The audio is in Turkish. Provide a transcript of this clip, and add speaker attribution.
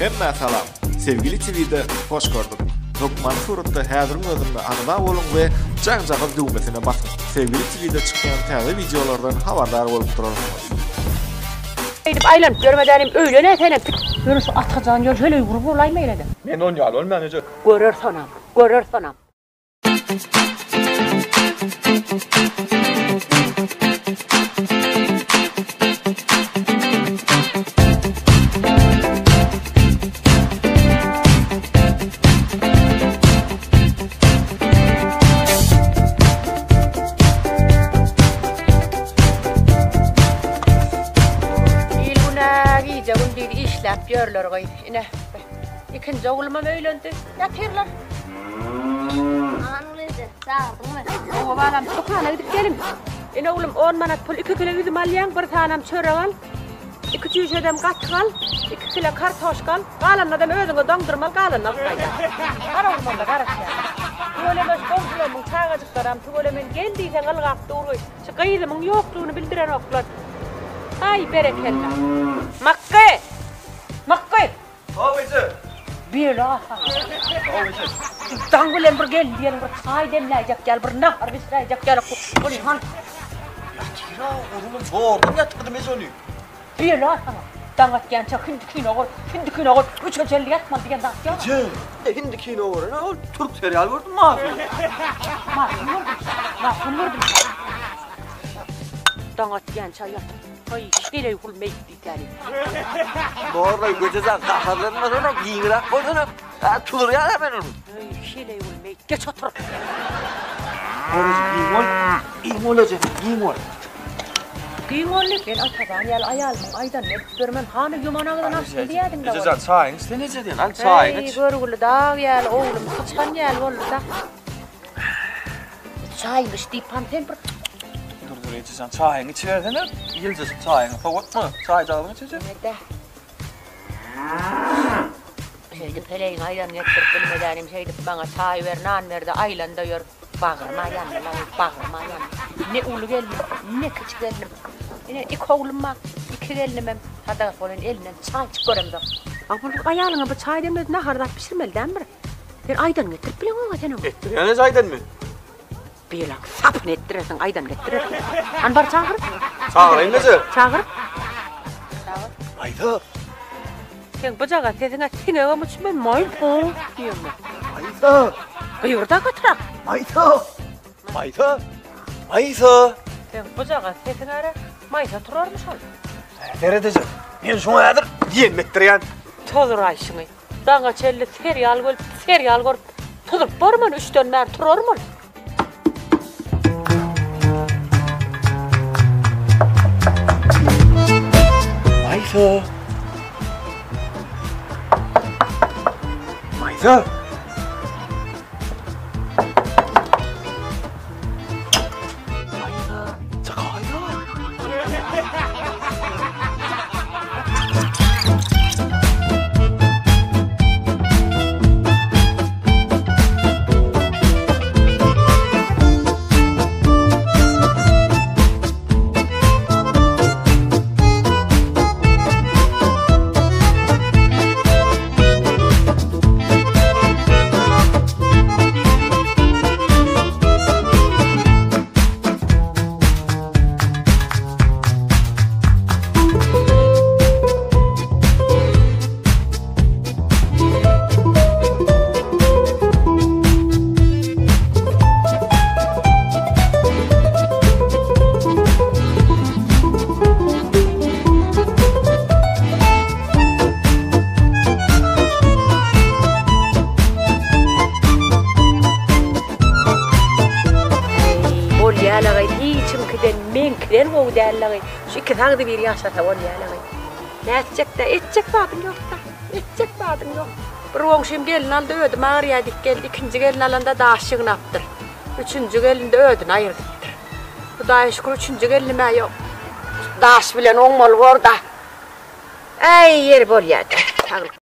Speaker 1: Hemme salam. Sevgili TV'de hoş gördük. Dokuman surutta häzirki özümde anada bolun we jaň-jaňyz düwmesine basın. Sevgili TV'de çykýan täze videolardan habardar bolup durarsyňyz.
Speaker 2: Edip aylanıp görmedänim öyle näsene. Görüş atacağın yol şöyle ýugurup bolaymy elede.
Speaker 1: Men on ýaly bolmaýan eje.
Speaker 2: Görür sanam, görür sanam. İşlep görler koy. Ine. İkinci oğluma böylendi. Yatırlar.
Speaker 3: Anlıdır. Sağ olun.
Speaker 2: O balam sokağına gidip gelin. Ine oğlum 10 manat pul 2 kilo üzüm alyan, bir tanem çörek al. 2 adam kat al, 2 kilo kartoş al. Kalanlardan özüne dondurma al, kalanına koyar. Kara olmanda karıştı. Tuğulemiş komşularımın çağacıklarım, tuğulemin geldiysen al kalktı uğruy. Şu kıyızımın yokluğunu bildiren oklar. Ay berekella. Makkı! Makkı!
Speaker 1: Hawıcı.
Speaker 2: Bir daha.
Speaker 1: Hawıcı.
Speaker 2: Dangulen bir gel diyelim bir çay demleyecek gel bir nahar bisireyecek gel. Bunu han.
Speaker 1: Tira oğlum zordan yatırdım ez onu.
Speaker 2: Bir daha. Dangat gençe hindikine olur. Hindikine olur. 3 ölçeli yatma diyen daha ya.
Speaker 1: Cem. Hindikine olur. O Türk serial vurdun mu abi?
Speaker 2: Mahkum vurdum. Dangat gençe yat. Ay şöyle yıkılmayı diyeceğim.
Speaker 4: Doğru göceden kaharlarına sonra giyirak koydun. Tulur ya hemen onu.
Speaker 2: Ay şöyle yıkılmayı. Geç otur.
Speaker 4: İyim olacak, iyim ol.
Speaker 2: Giyin oğlum. Ben ataban yal ayalmın. Aydan ne görmem. Hanı yumanağından aslında diyedim de var.
Speaker 4: Göceden sağın istenece diyen. Al sağın
Speaker 2: Ey
Speaker 4: iç.
Speaker 2: görgülü dağ yal oğlum. Sıçan yal olur da. Çaymış deyip panten bir.
Speaker 4: Dur içeceksin sağın içiversene. Yiyeceksin sağın. Fakat mı? Sağ cevabını içeceksin.
Speaker 2: Nerede? Şeydi peleğin aydan getirip bilmeden şeydi bana çay ver, nan ver de aylanda yor. Bağırma yanına, bağırma yanına. Ne ulu geldim, ne küçük geldim. Yine 2 oğlum var, 2 gelinim. Hatta falan elinden çay çıkarım da. Ama bu ayağına bu çay demedi ne hardap pişirmeliden mi? Ben aydan getirip bilen ona sen onu.
Speaker 4: Ettiriyorsunuz aydan mı?
Speaker 2: Bir lan sapın ettirirsin, aydan getirirsin. Han var çağır.
Speaker 4: Sağın nece?
Speaker 2: Çağır.
Speaker 4: Ayda.
Speaker 2: Sen bıçağa sesine sineye mı çıkmayın mayıl bu diyorum ben.
Speaker 4: Ayda.
Speaker 2: Yurda götürek.
Speaker 4: Ayda. Ayda. Ayda.
Speaker 2: Sen bıçağa sesine ara maysa turarmış ol.
Speaker 4: Neredeceğim? Ben şuna yadır. Yiyen mettiriyen.
Speaker 2: Tozur ayşını. Dana çelli serial gör. Tozur barman 3 dönmer turur mu?
Speaker 4: Ayda. Ayda.
Speaker 2: Men kren o derleri. Şu 2 tane de bir yaşata on derleri. Ne edecek de edecek babın yok da. Edecek babın yok. Bir oğuşum gelin aldı ödü mağaraya dik geldi. 2. gelin alanda da aşığını yaptır. 3. gelin de ödünü ayırdıktır. Bu da şükür 3. gelinime yok. Daş bilen olmalı orada. Ey yer bol yerde.